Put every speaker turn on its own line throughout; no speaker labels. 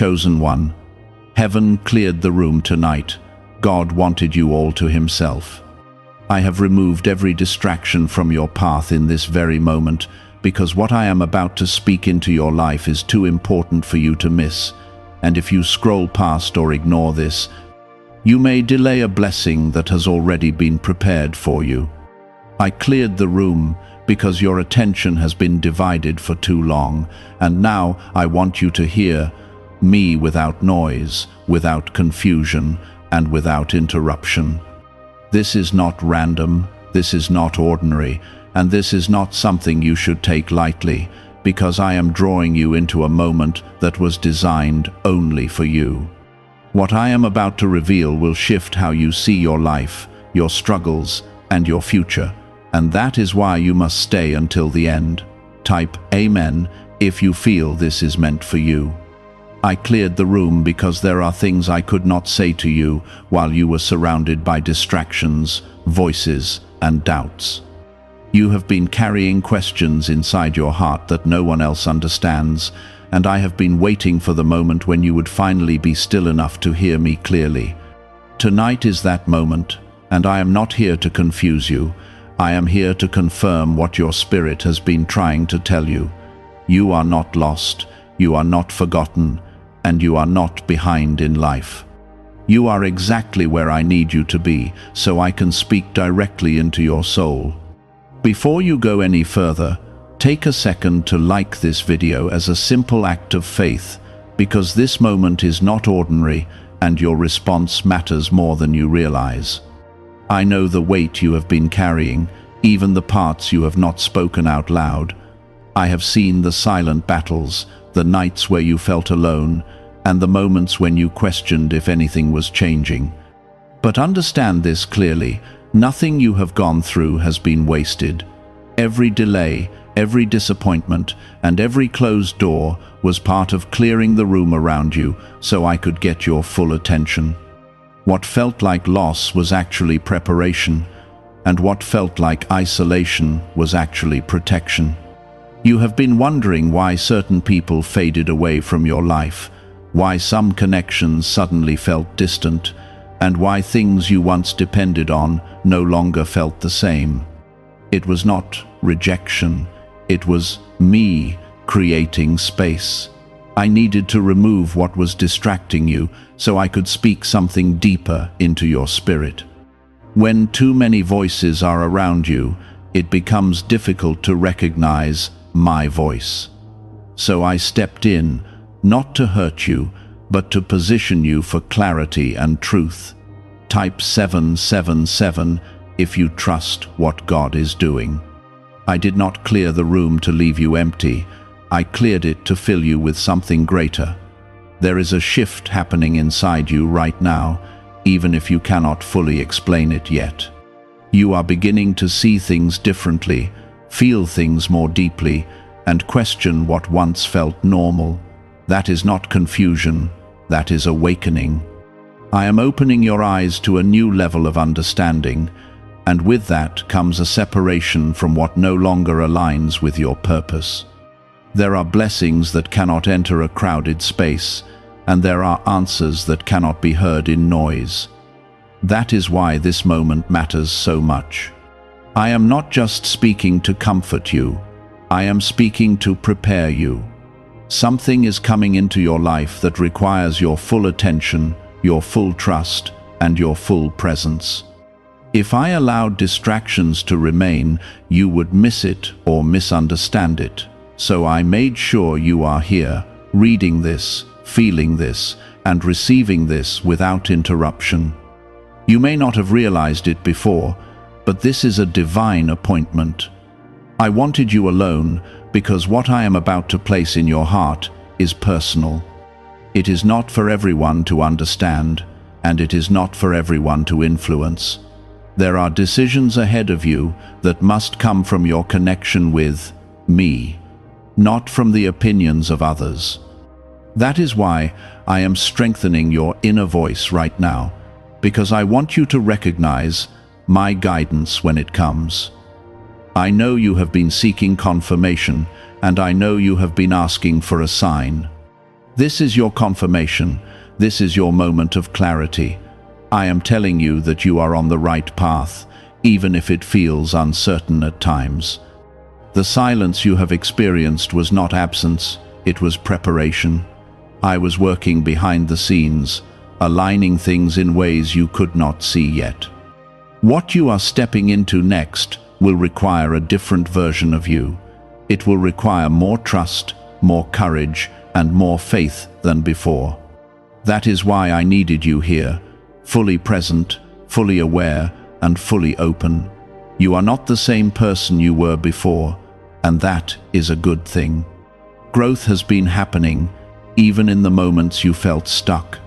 chosen one. Heaven cleared the room tonight. God wanted you all to himself. I have removed every distraction from your path in this very moment, because what I am about to speak into your life is too important for you to miss. And if you scroll past or ignore this, you may delay a blessing that has already been prepared for you. I cleared the room because your attention has been divided for too long, and now I want you to hear me without noise, without confusion, and without interruption. This is not random, this is not ordinary, and this is not something you should take lightly, because I am drawing you into a moment that was designed only for you. What I am about to reveal will shift how you see your life, your struggles, and your future, and that is why you must stay until the end. Type Amen if you feel this is meant for you. I cleared the room because there are things I could not say to you while you were surrounded by distractions, voices, and doubts. You have been carrying questions inside your heart that no one else understands, and I have been waiting for the moment when you would finally be still enough to hear me clearly. Tonight is that moment, and I am not here to confuse you. I am here to confirm what your spirit has been trying to tell you. You are not lost, you are not forgotten, and you are not behind in life. You are exactly where I need you to be, so I can speak directly into your soul. Before you go any further, take a second to like this video as a simple act of faith, because this moment is not ordinary and your response matters more than you realize. I know the weight you have been carrying, even the parts you have not spoken out loud. I have seen the silent battles, the nights where you felt alone, and the moments when you questioned if anything was changing. But understand this clearly, nothing you have gone through has been wasted. Every delay, every disappointment, and every closed door was part of clearing the room around you so I could get your full attention. What felt like loss was actually preparation, and what felt like isolation was actually protection. You have been wondering why certain people faded away from your life, why some connections suddenly felt distant, and why things you once depended on no longer felt the same. It was not rejection, it was me creating space. I needed to remove what was distracting you so I could speak something deeper into your spirit. When too many voices are around you, it becomes difficult to recognize my voice. So I stepped in, not to hurt you, but to position you for clarity and truth. Type 777 if you trust what God is doing. I did not clear the room to leave you empty. I cleared it to fill you with something greater. There is a shift happening inside you right now, even if you cannot fully explain it yet. You are beginning to see things differently, feel things more deeply, and question what once felt normal. That is not confusion, that is awakening. I am opening your eyes to a new level of understanding, and with that comes a separation from what no longer aligns with your purpose. There are blessings that cannot enter a crowded space, and there are answers that cannot be heard in noise. That is why this moment matters so much. I am not just speaking to comfort you, I am speaking to prepare you. Something is coming into your life that requires your full attention, your full trust, and your full presence. If I allowed distractions to remain, you would miss it or misunderstand it. So I made sure you are here, reading this, feeling this, and receiving this without interruption. You may not have realized it before, but this is a divine appointment. I wanted you alone because what I am about to place in your heart is personal. It is not for everyone to understand, and it is not for everyone to influence. There are decisions ahead of you that must come from your connection with me, not from the opinions of others. That is why I am strengthening your inner voice right now, because I want you to recognize my guidance when it comes. I know you have been seeking confirmation, and I know you have been asking for a sign. This is your confirmation. This is your moment of clarity. I am telling you that you are on the right path, even if it feels uncertain at times. The silence you have experienced was not absence, it was preparation. I was working behind the scenes, aligning things in ways you could not see yet. What you are stepping into next will require a different version of you. It will require more trust, more courage, and more faith than before. That is why I needed you here, fully present, fully aware, and fully open. You are not the same person you were before, and that is a good thing. Growth has been happening, even in the moments you felt stuck.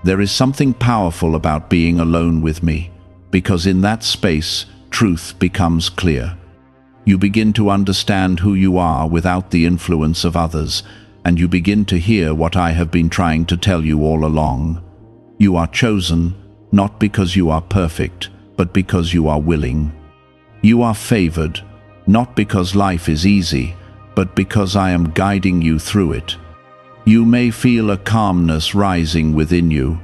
There is something powerful about being alone with me, because in that space, truth becomes clear. You begin to understand who you are without the influence of others, and you begin to hear what I have been trying to tell you all along. You are chosen, not because you are perfect, but because you are willing. You are favored, not because life is easy, but because I am guiding you through it. You may feel a calmness rising within you,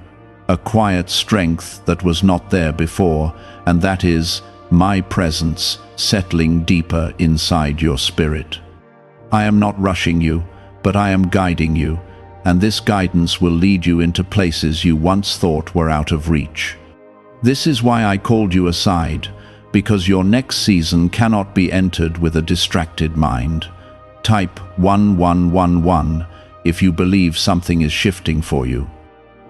a quiet strength that was not there before, and that is my presence settling deeper inside your spirit. I am not rushing you, but I am guiding you, and this guidance will lead you into places you once thought were out of reach. This is why I called you aside, because your next season cannot be entered with a distracted mind. Type 1111 if you believe something is shifting for you.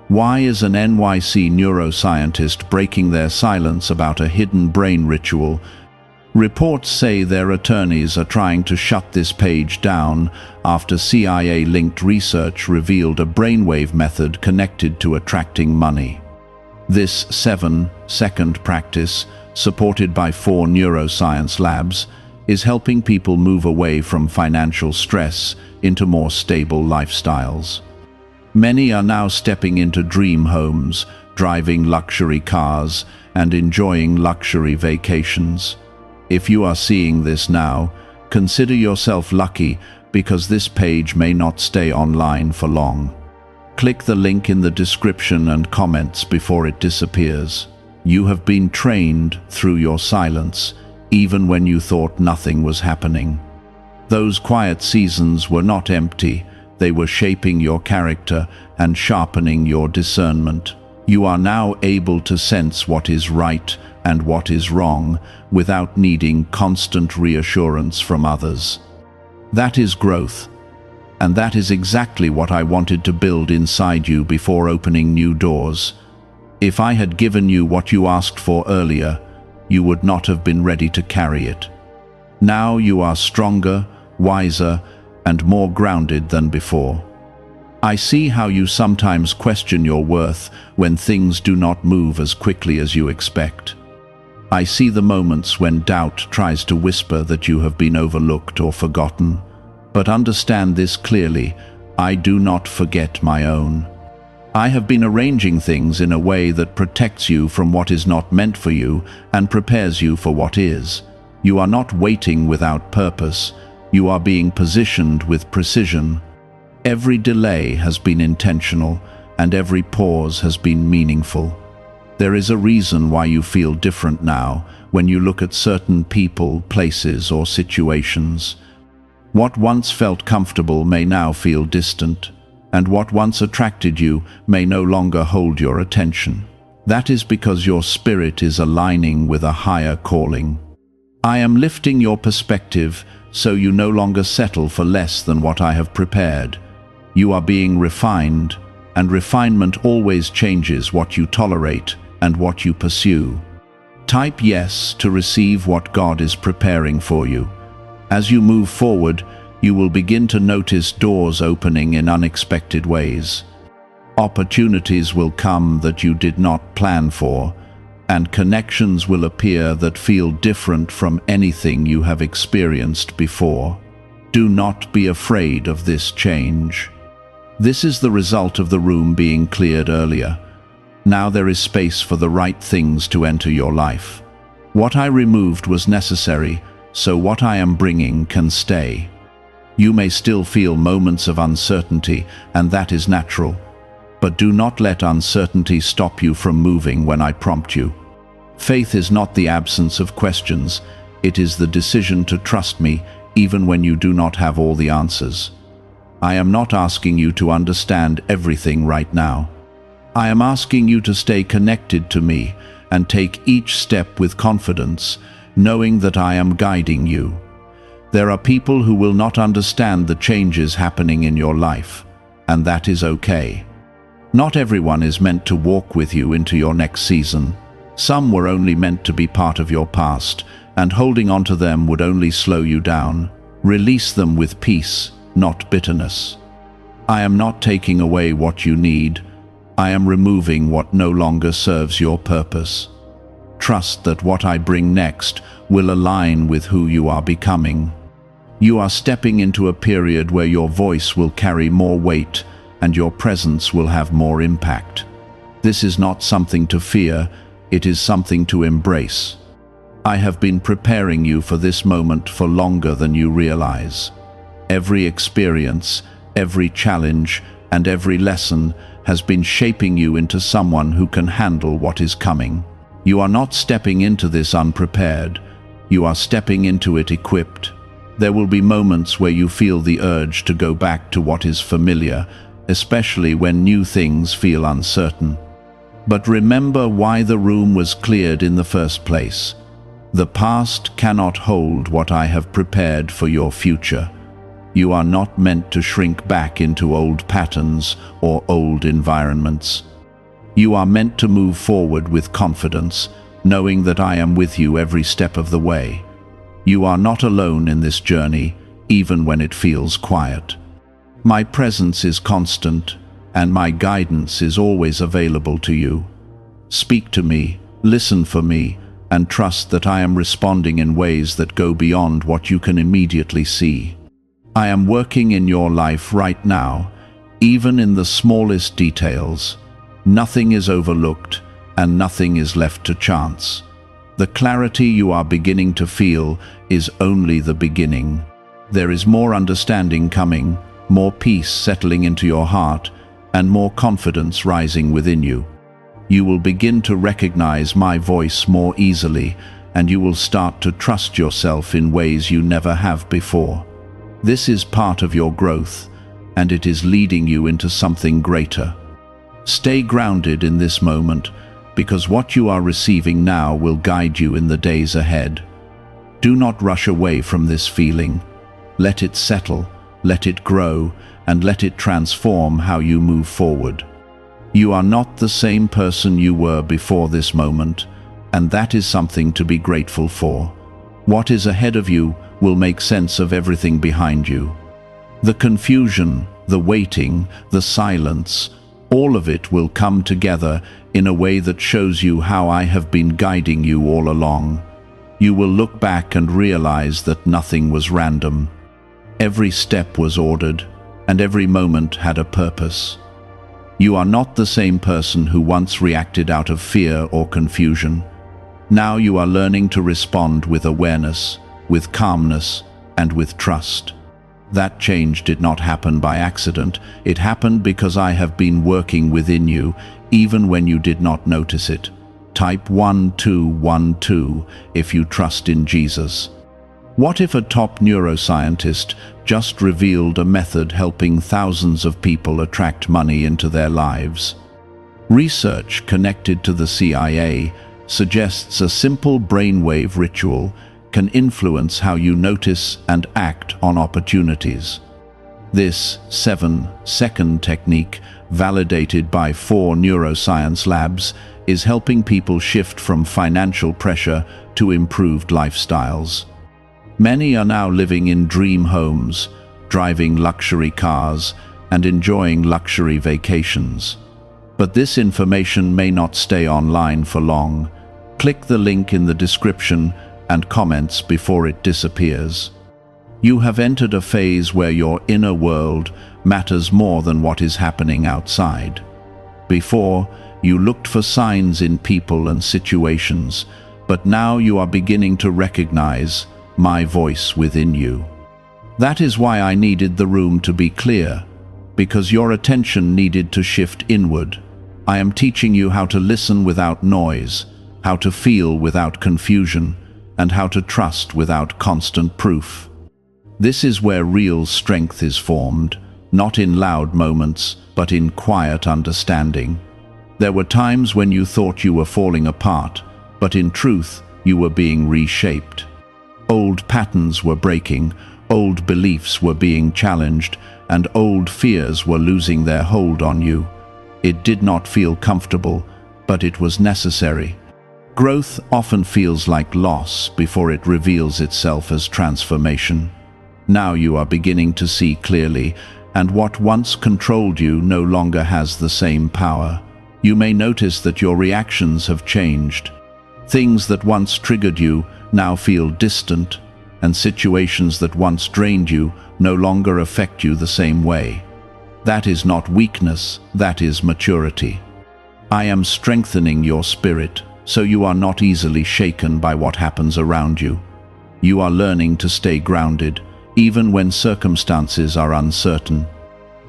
Why is an NYC neuroscientist breaking their silence about a hidden brain ritual? Reports say their attorneys are trying to shut this page down after CIA-linked research revealed a brainwave method connected to attracting money. This 7-second practice, supported by 4 neuroscience labs, is helping people move away from financial stress into more stable lifestyles. Many are now stepping into dream homes, driving luxury cars, and enjoying luxury vacations. If you are seeing this now, consider yourself lucky, because this page may not stay online for long. Click the link in the description and comments before it disappears. You have been trained through your silence, even when you thought nothing was happening. Those quiet seasons were not empty, they were shaping your character and sharpening your discernment. You are now able to sense what is right and what is wrong without needing constant reassurance from others. That is growth, and that is exactly what I wanted to build inside you before opening new doors. If I had given you what you asked for earlier, you would not have been ready to carry it. Now you are stronger, wiser, and more grounded than before. I see how you sometimes question your worth when things do not move as quickly as you expect. I see the moments when doubt tries to whisper that you have been overlooked or forgotten. But understand this clearly, I do not forget my own. I have been arranging things in a way that protects you from what is not meant for you and prepares you for what is. You are not waiting without purpose. You are being positioned with precision. Every delay has been intentional, and every pause has been meaningful. There is a reason why you feel different now when you look at certain people, places, or situations. What once felt comfortable may now feel distant, and what once attracted you may no longer hold your attention. That is because your spirit is aligning with a higher calling. I am lifting your perspective so you no longer settle for less than what I have prepared. You are being refined, and refinement always changes what you tolerate and what you pursue. Type yes to receive what God is preparing for you. As you move forward, you will begin to notice doors opening in unexpected ways. Opportunities will come that you did not plan for, and connections will appear that feel different from anything you have experienced before. Do not be afraid of this change. This is the result of the room being cleared earlier. Now there is space for the right things to enter your life. What I removed was necessary, so what I am bringing can stay. You may still feel moments of uncertainty, and that is natural. But do not let uncertainty stop you from moving when I prompt you. Faith is not the absence of questions. It is the decision to trust me even when you do not have all the answers. I am not asking you to understand everything right now. I am asking you to stay connected to me and take each step with confidence, knowing that I am guiding you. There are people who will not understand the changes happening in your life, and that is okay. Not everyone is meant to walk with you into your next season. Some were only meant to be part of your past, and holding on to them would only slow you down. Release them with peace, not bitterness. I am not taking away what you need. I am removing what no longer serves your purpose. Trust that what I bring next will align with who you are becoming. You are stepping into a period where your voice will carry more weight and your presence will have more impact. This is not something to fear, it is something to embrace. I have been preparing you for this moment for longer than you realize. Every experience, every challenge, and every lesson has been shaping you into someone who can handle what is coming. You are not stepping into this unprepared. You are stepping into it equipped. There will be moments where you feel the urge to go back to what is familiar, especially when new things feel uncertain. But remember why the room was cleared in the first place. The past cannot hold what I have prepared for your future. You are not meant to shrink back into old patterns or old environments. You are meant to move forward with confidence, knowing that I am with you every step of the way. You are not alone in this journey, even when it feels quiet. My presence is constant, and my guidance is always available to you. Speak to me, listen for me, and trust that I am responding in ways that go beyond what you can immediately see. I am working in your life right now, even in the smallest details. Nothing is overlooked, and nothing is left to chance. The clarity you are beginning to feel is only the beginning. There is more understanding coming, more peace settling into your heart, and more confidence rising within you. You will begin to recognize my voice more easily, and you will start to trust yourself in ways you never have before. This is part of your growth, and it is leading you into something greater. Stay grounded in this moment, because what you are receiving now will guide you in the days ahead. Do not rush away from this feeling. Let it settle, let it grow, and let it transform how you move forward. You are not the same person you were before this moment, and that is something to be grateful for. What is ahead of you will make sense of everything behind you. The confusion, the waiting, the silence, all of it will come together in a way that shows you how I have been guiding you all along. You will look back and realize that nothing was random. Every step was ordered, and every moment had a purpose. You are not the same person who once reacted out of fear or confusion. Now you are learning to respond with awareness, with calmness, and with trust. That change did not happen by accident. It happened because I have been working within you, even when you did not notice it. Type 1212 if you trust in Jesus. What if a top neuroscientist just revealed a method helping thousands of people attract money into their lives? Research connected to the CIA suggests a simple brainwave ritual can influence how you notice and act on opportunities. This 7-second technique, validated by 4 neuroscience labs, is helping people shift from financial pressure to improved lifestyles. Many are now living in dream homes, driving luxury cars, and enjoying luxury vacations. But this information may not stay online for long. Click the link in the description and comments before it disappears. You have entered a phase where your inner world matters more than what is happening outside. Before, you looked for signs in people and situations, but now you are beginning to recognize my voice within you. That is why I needed the room to be clear, because your attention needed to shift inward. I am teaching you how to listen without noise, how to feel without confusion, and how to trust without constant proof. This is where real strength is formed, not in loud moments, but in quiet understanding. There were times when you thought you were falling apart, but in truth, you were being reshaped. Old patterns were breaking, old beliefs were being challenged, and old fears were losing their hold on you. It did not feel comfortable, but it was necessary. Growth often feels like loss before it reveals itself as transformation. Now you are beginning to see clearly, and what once controlled you no longer has the same power. You may notice that your reactions have changed. Things that once triggered you now feel distant, and situations that once drained you no longer affect you the same way. That is not weakness, that is maturity. I am strengthening your spirit, so you are not easily shaken by what happens around you. You are learning to stay grounded, even when circumstances are uncertain.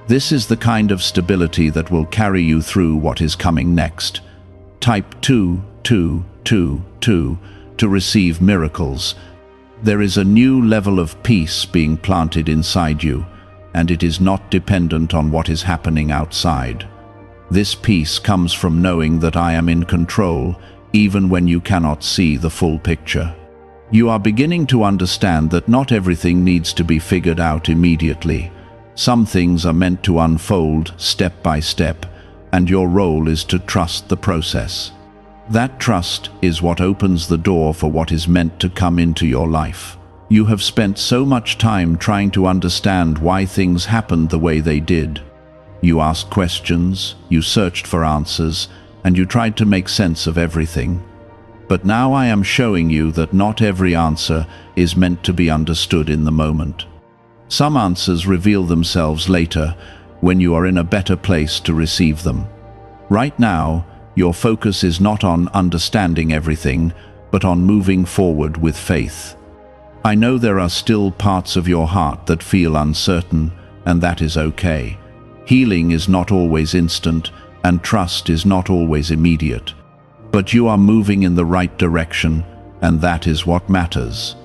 This is the kind of stability that will carry you through what is coming next. Type 2 to receive miracles. There is a new level of peace being planted inside you, and it is not dependent on what is happening outside. This peace comes from knowing that I am in control, even when you cannot see the full picture. You are beginning to understand that not everything needs to be figured out immediately. Some things are meant to unfold step by step, and your role is to trust the process. That trust is what opens the door for what is meant to come into your life. You have spent so much time trying to understand why things happened the way they did. You asked questions, you searched for answers, and you tried to make sense of everything. But now I am showing you that not every answer is meant to be understood in the moment. Some answers reveal themselves later, when you are in a better place to receive them. Right now, your focus is not on understanding everything, but on moving forward with faith. I know there are still parts of your heart that feel uncertain, and that is okay. Healing is not always instant, and trust is not always immediate. But you are moving in the right direction, and that is what matters.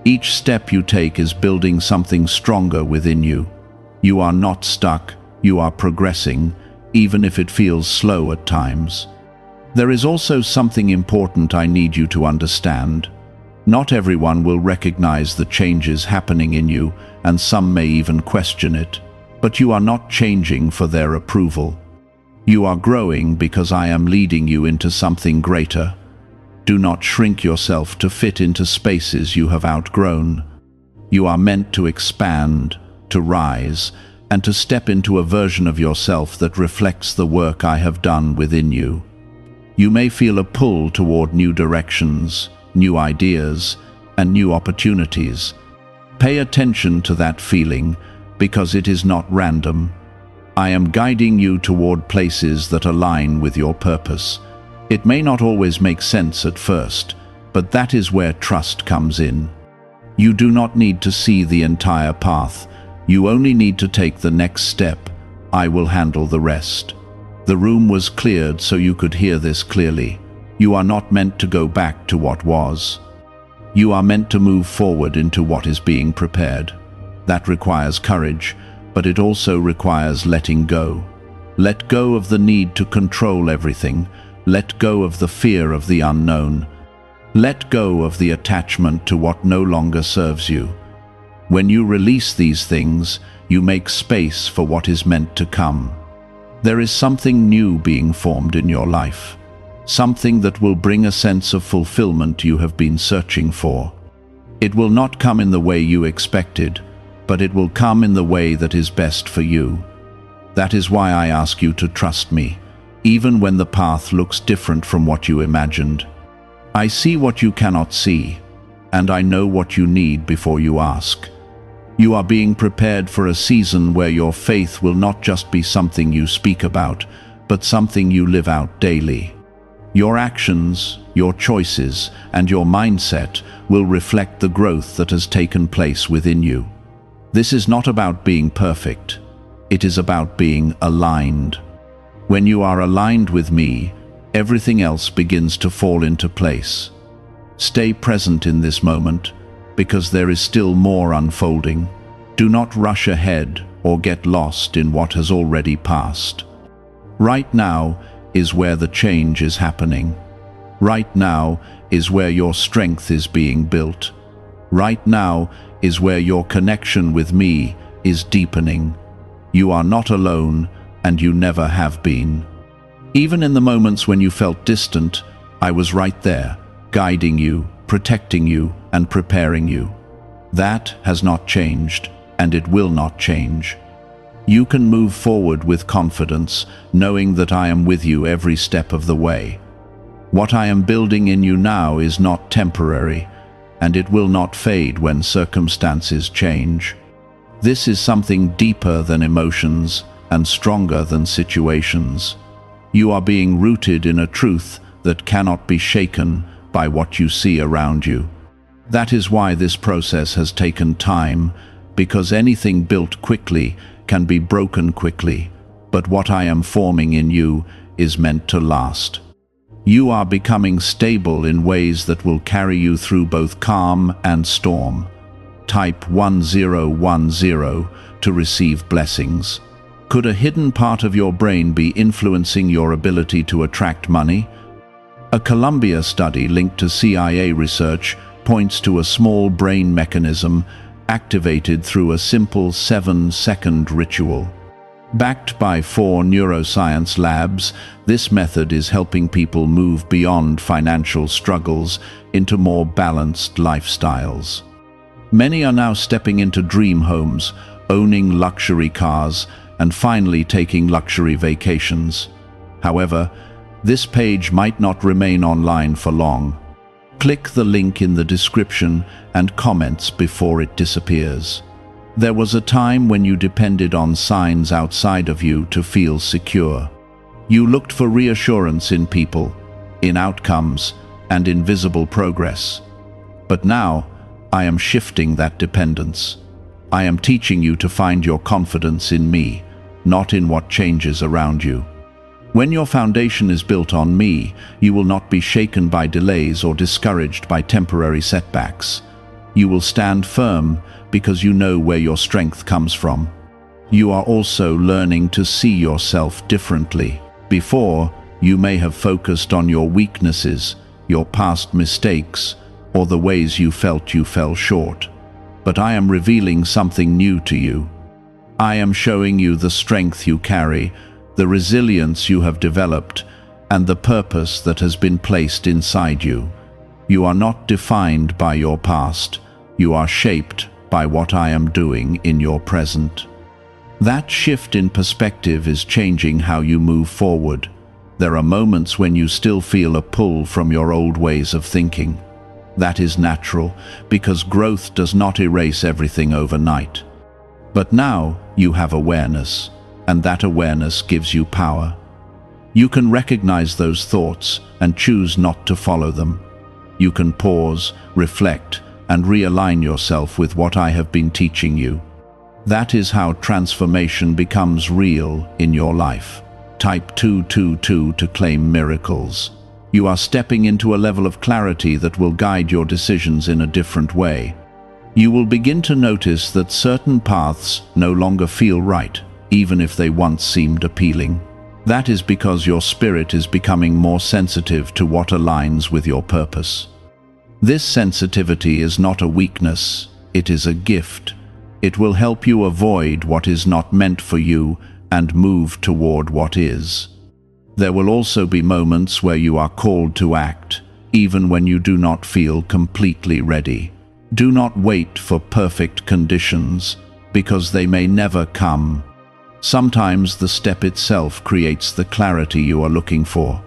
Each step you take is building something stronger within you. You are not stuck, you are progressing, even if it feels slow at times. There is also something important I need you to understand. Not everyone will recognize the changes happening in you, and some may even question it. But you are not changing for their approval. You are growing because I am leading you into something greater. Do not shrink yourself to fit into spaces you have outgrown. You are meant to expand, to rise, and to step into a version of yourself that reflects the work I have done within you. You may feel a pull toward new directions, new ideas, and new opportunities. Pay attention to that feeling, because it is not random. I am guiding you toward places that align with your purpose. It may not always make sense at first, but that is where trust comes in. You do not need to see the entire path. You only need to take the next step. I will handle the rest. The room was cleared so you could hear this clearly. You are not meant to go back to what was. You are meant to move forward into what is being prepared. That requires courage, but it also requires letting go. Let go of the need to control everything. Let go of the fear of the unknown. Let go of the attachment to what no longer serves you. When you release these things, you make space for what is meant to come. There is something new being formed in your life. Something that will bring a sense of fulfillment you have been searching for. It will not come in the way you expected, but it will come in the way that is best for you. That is why I ask you to trust me, even when the path looks different from what you imagined. I see what you cannot see, and I know what you need before you ask. You are being prepared for a season where your faith will not just be something you speak about, but something you live out daily. Your actions, your choices, and your mindset will reflect the growth that has taken place within you. This is not about being perfect. It is about being aligned. When you are aligned with me, everything else begins to fall into place. Stay present in this moment, because there is still more unfolding. Do not rush ahead or get lost in what has already passed. Right now is where the change is happening. Right now is where your strength is being built. Right now is where your connection with me is deepening. You are not alone, and you never have been. Even in the moments when you felt distant, I was right there, guiding you, protecting you, and preparing you. That has not changed, and it will not change. You can move forward with confidence, knowing that I am with you every step of the way. What I am building in you now is not temporary, and it will not fade when circumstances change. This is something deeper than emotions and stronger than situations. You are being rooted in a truth that cannot be shaken by what you see around you. That is why this process has taken time, because anything built quickly can be broken quickly, but what I am forming in you is meant to last. You are becoming stable in ways that will carry you through both calm and storm. Type 1010 to receive blessings. Could a hidden part of your brain be influencing your ability to attract money? A Columbia study linked to CIA research points to a small brain mechanism activated through a simple 7-second ritual. Backed by 4 neuroscience labs, this method is helping people move beyond financial struggles into more balanced lifestyles. Many are now stepping into dream homes, owning luxury cars, and finally taking luxury vacations. However, this page might not remain online for long. Click the link in the description and comments before it disappears. There was a time when you depended on signs outside of you to feel secure. You looked for reassurance in people, in outcomes, and in visible progress. But now, I am shifting that dependence. I am teaching you to find your confidence in me, not in what changes around you. When your foundation is built on me, you will not be shaken by delays or discouraged by temporary setbacks. You will stand firm because you know where your strength comes from. You are also learning to see yourself differently. Before, you may have focused on your weaknesses, your past mistakes, or the ways you felt you fell short. But I am revealing something new to you. I am showing you the strength you carry, the resilience you have developed, and the purpose that has been placed inside you. You are not defined by your past. You are shaped by what I am doing in your present. That shift in perspective is changing how you move forward. There are moments when you still feel a pull from your old ways of thinking. That is natural, because growth does not erase everything overnight. But now you have awareness, and that awareness gives you power. You can recognize those thoughts and choose not to follow them. You can pause, reflect, and realign yourself with what I have been teaching you. That is how transformation becomes real in your life. Type 222 to claim miracles. You are stepping into a level of clarity that will guide your decisions in a different way. You will begin to notice that certain paths no longer feel right, even if they once seemed appealing. That is because your spirit is becoming more sensitive to what aligns with your purpose. This sensitivity is not a weakness, it is a gift. It will help you avoid what is not meant for you and move toward what is. There will also be moments where you are called to act, even when you do not feel completely ready. Do not wait for perfect conditions, because they may never come. Sometimes the step itself creates the clarity you are looking for.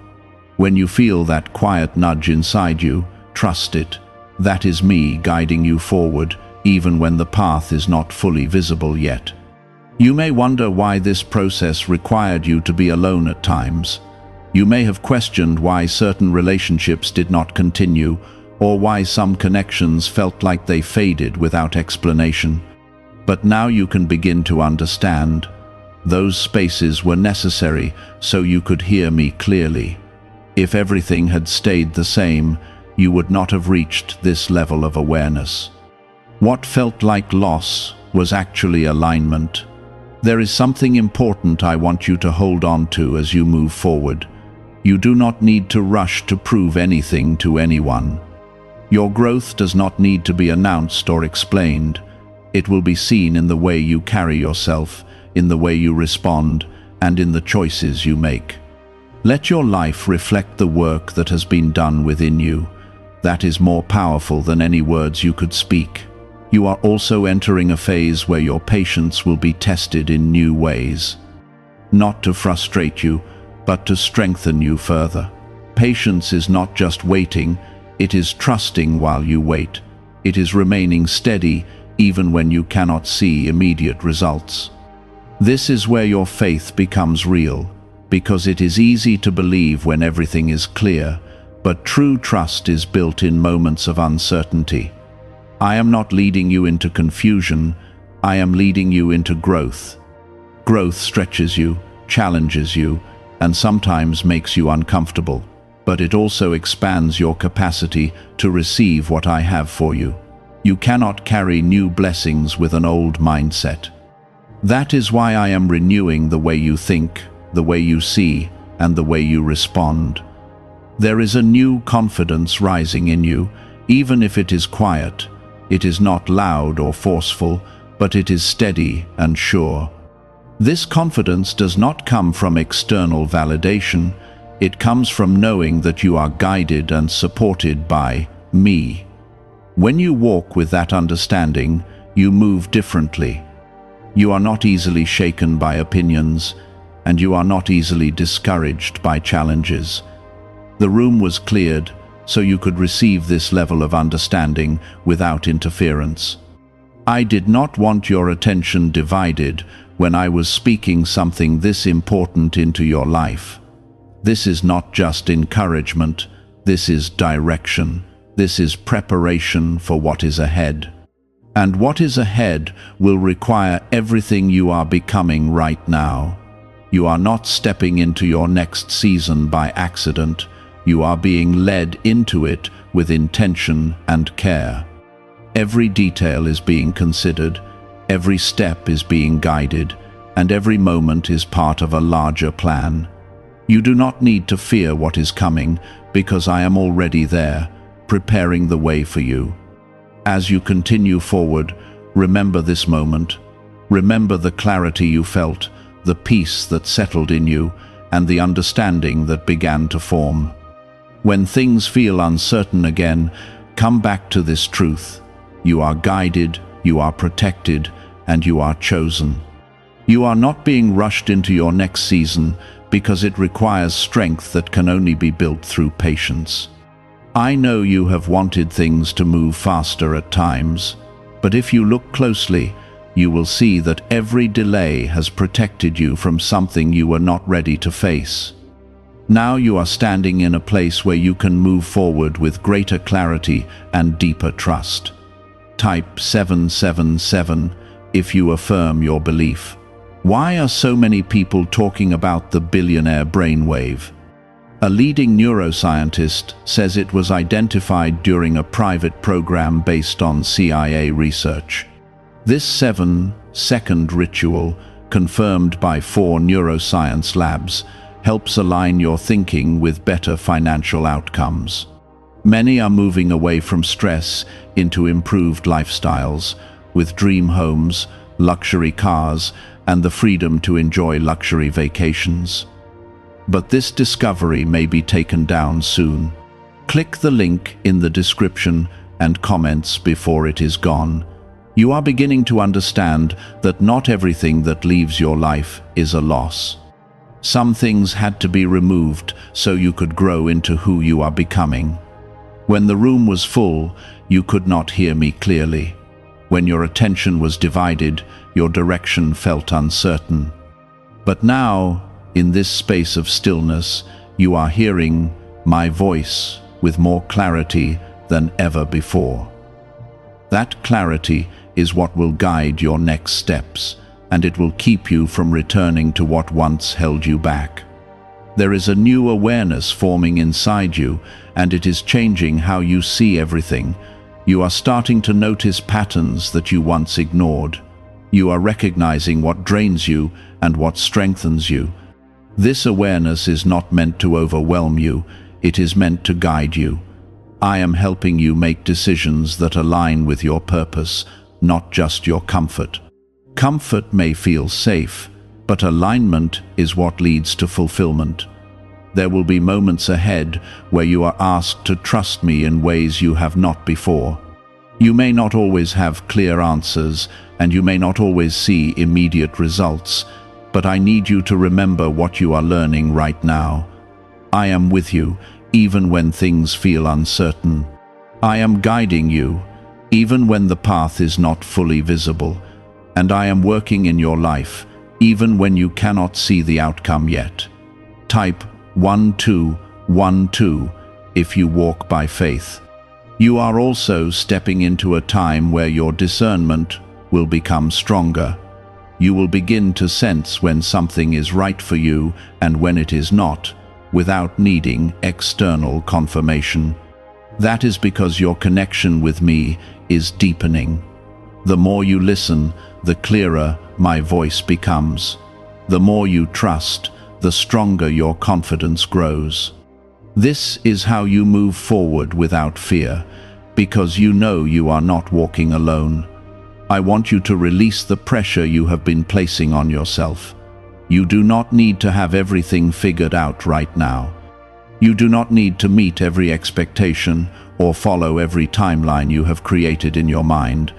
When you feel that quiet nudge inside you, trust it. That is me guiding you forward, even when the path is not fully visible yet. You may wonder why this process required you to be alone at times. You may have questioned why certain relationships did not continue, or why some connections felt like they faded without explanation. But now you can begin to understand. Those spaces were necessary so you could hear me clearly. If everything had stayed the same, you would not have reached this level of awareness. What felt like loss was actually alignment. There is something important I want you to hold on to as you move forward. You do not need to rush to prove anything to anyone. Your growth does not need to be announced or explained. It will be seen in the way you carry yourself, in the way you respond, and in the choices you make. Let your life reflect the work that has been done within you. That is more powerful than any words you could speak. You are also entering a phase where your patience will be tested in new ways. Not to frustrate you, but to strengthen you further. Patience is not just waiting, it is trusting while you wait. It is remaining steady even when you cannot see immediate results. This is where your faith becomes real, because it is easy to believe when everything is clear, but true trust is built in moments of uncertainty. I am not leading you into confusion, I am leading you into growth. Growth stretches you, challenges you, and sometimes makes you uncomfortable, but it also expands your capacity to receive what I have for you. You cannot carry new blessings with an old mindset. That is why I am renewing the way you think, the way you see, and the way you respond. There is a new confidence rising in you, even if it is quiet. It is not loud or forceful, but it is steady and sure. This confidence does not come from external validation. It comes from knowing that you are guided and supported by me. When you walk with that understanding, you move differently. You are not easily shaken by opinions, and you are not easily discouraged by challenges. The room was cleared so you could receive this level of understanding without interference. I did not want your attention divided when I was speaking something this important into your life. This is not just encouragement, this is direction. This is preparation for what is ahead. And what is ahead will require everything you are becoming right now. You are not stepping into your next season by accident. You are being led into it with intention and care. Every detail is being considered, every step is being guided, and every moment is part of a larger plan. You do not need to fear what is coming, because I am already there, preparing the way for you. As you continue forward, remember this moment. Remember the clarity you felt, the peace that settled in you, and the understanding that began to form. When things feel uncertain again, come back to this truth. You are guided, you are protected, and you are chosen. You are not being rushed into your next season because it requires strength that can only be built through patience. I know you have wanted things to move faster at times, but if you look closely, you will see that every delay has protected you from something you were not ready to face. Now you are standing in a place where you can move forward with greater clarity and deeper trust. Type 777 if you affirm your belief. Why are so many people talking about the billionaire brainwave? A leading neuroscientist says it was identified during a private program based on CIA research. This 7-second ritual, confirmed by 4 neuroscience labs, helps align your thinking with better financial outcomes. Many are moving away from stress into improved lifestyles, with dream homes, luxury cars, and the freedom to enjoy luxury vacations. But this discovery may be taken down soon. Click the link in the description and comments before it is gone. You are beginning to understand that not everything that leaves your life is a loss. Some things had to be removed so you could grow into who you are becoming. When the room was full, you could not hear me clearly. When your attention was divided, your direction felt uncertain. But now, in this space of stillness, you are hearing my voice with more clarity than ever before. That clarity is what will guide your next steps, and it will keep you from returning to what once held you back. There is a new awareness forming inside you, and it is changing how you see everything. You are starting to notice patterns that you once ignored. You are recognizing what drains you and what strengthens you. This awareness is not meant to overwhelm you, it is meant to guide you. I am helping you make decisions that align with your purpose, not just your comfort. Comfort may feel safe, but alignment is what leads to fulfillment. There will be moments ahead where you are asked to trust me in ways you have not before. You may not always have clear answers, and you may not always see immediate results, but I need you to remember what you are learning right now. I am with you, even when things feel uncertain. I am guiding you, even when the path is not fully visible, and I am working in your life, even when you cannot see the outcome yet. Type 1212 if you walk by faith. You are also stepping into a time where your discernment will become stronger. You will begin to sense when something is right for you and when it is not, without needing external confirmation. That is because your connection with me is deepening. The more you listen, the clearer my voice becomes. The more you trust, the stronger your confidence grows. This is how you move forward without fear, because you know you are not walking alone. I want you to release the pressure you have been placing on yourself. You do not need to have everything figured out right now. You do not need to meet every expectation or follow every timeline you have created in your mind.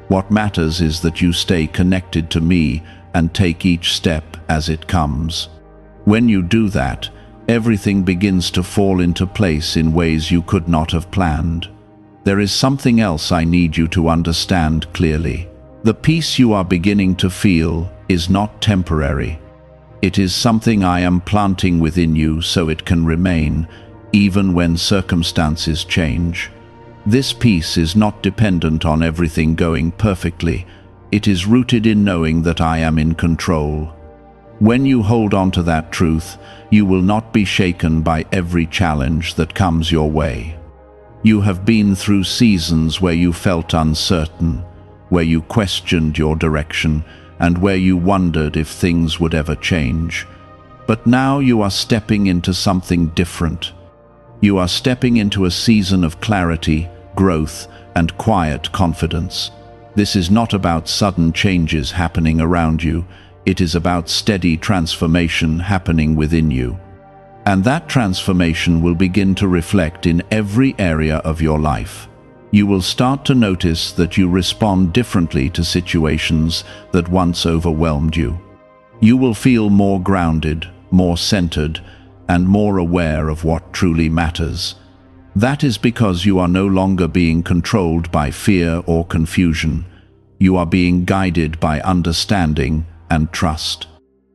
What matters is that you stay connected to me and take each step as it comes. When you do that, everything begins to fall into place in ways you could not have planned. There is something else I need you to understand clearly. The peace you are beginning to feel is not temporary. It is something I am planting within you so it can remain, even when circumstances change. This peace is not dependent on everything going perfectly. It is rooted in knowing that I am in control. When you hold on to that truth, you will not be shaken by every challenge that comes your way. You have been through seasons where you felt uncertain, where you questioned your direction, and where you wondered if things would ever change. But now you are stepping into something different. You are stepping into a season of clarity, growth, and quiet confidence. This is not about sudden changes happening around you. It is about steady transformation happening within you. And that transformation will begin to reflect in every area of your life. You will start to notice that you respond differently to situations that once overwhelmed you. You will feel more grounded, more centered, and more aware of what truly matters. That is because you are no longer being controlled by fear or confusion. You are being guided by understanding and trust.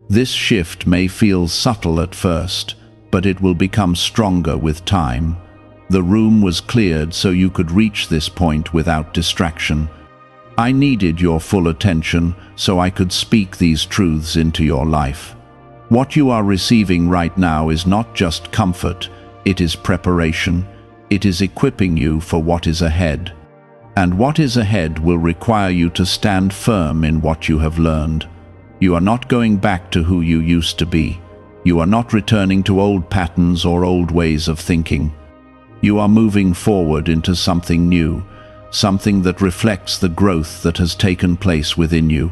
This shift may feel subtle at first, but it will become stronger with time. The room was cleared so you could reach this point without distraction. I needed your full attention so I could speak these truths into your life. What you are receiving right now is not just comfort, it is preparation. It is equipping you for what is ahead. And what is ahead will require you to stand firm in what you have learned. You are not going back to who you used to be. You are not returning to old patterns or old ways of thinking. You are moving forward into something new, something that reflects the growth that has taken place within you.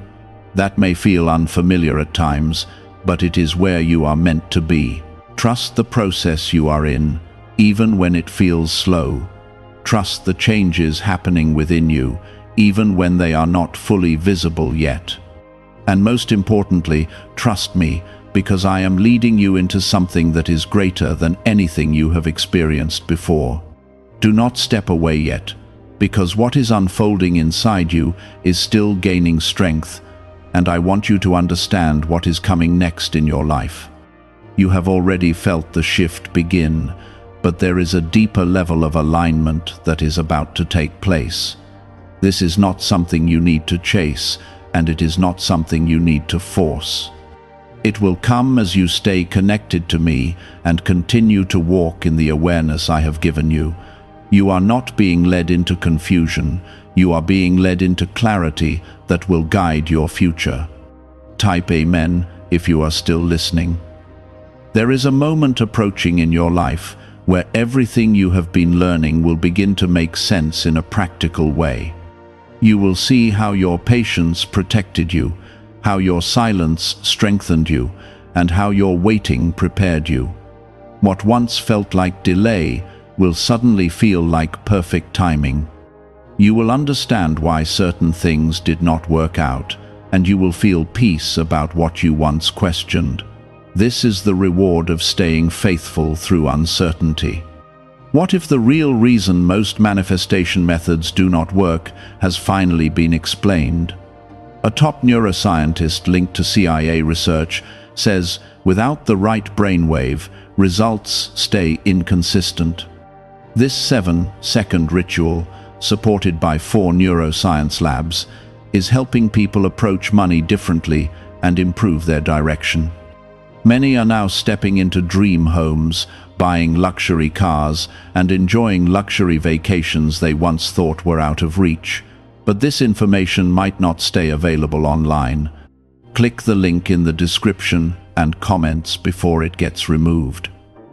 That may feel unfamiliar at times, but it is where you are meant to be. Trust the process you are in, even when it feels slow. Trust the changes happening within you, even when they are not fully visible yet. And most importantly, trust me, because I am leading you into something that is greater than anything you have experienced before. Do not step away yet, because what is unfolding inside you is still gaining strength, and I want you to understand what is coming next in your life. You have already felt the shift begin, but there is a deeper level of alignment that is about to take place. This is not something you need to chase, and it is not something you need to force. It will come as you stay connected to me and continue to walk in the awareness I have given you. You are not being led into confusion. You are being led into clarity that will guide your future. Type Amen if you are still listening. There is a moment approaching in your life where everything you have been learning will begin to make sense in a practical way. You will see how your patience protected you, how your silence strengthened you, and how your waiting prepared you. What once felt like delay will suddenly feel like perfect timing. You will understand why certain things did not work out, and you will feel peace about what you once questioned. This is the reward of staying faithful through uncertainty. What if the real reason most manifestation methods do not work has finally been explained? A top neuroscientist linked to CIA research says, without the right brainwave, results stay inconsistent. This 7-second ritual, supported by 4 neuroscience labs, is helping people approach money differently and improve their direction. Many are now stepping into dream homes, buying luxury cars, and enjoying luxury vacations they once thought were out of reach. But this information might not stay available online. Click the link in the description and comments before it gets removed.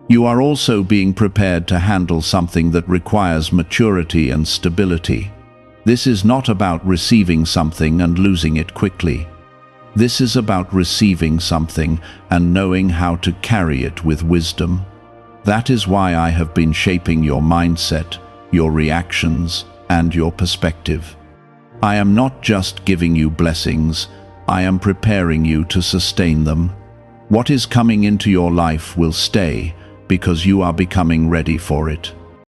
You are also being prepared to handle something that requires maturity and stability. This is not about receiving something and losing it quickly. This is about receiving something and knowing how to carry it with wisdom. That is why I have been shaping your mindset, your reactions, and your perspective. I am not just giving you blessings, I am preparing you to sustain them. What is coming into your life will stay because you are becoming ready for it.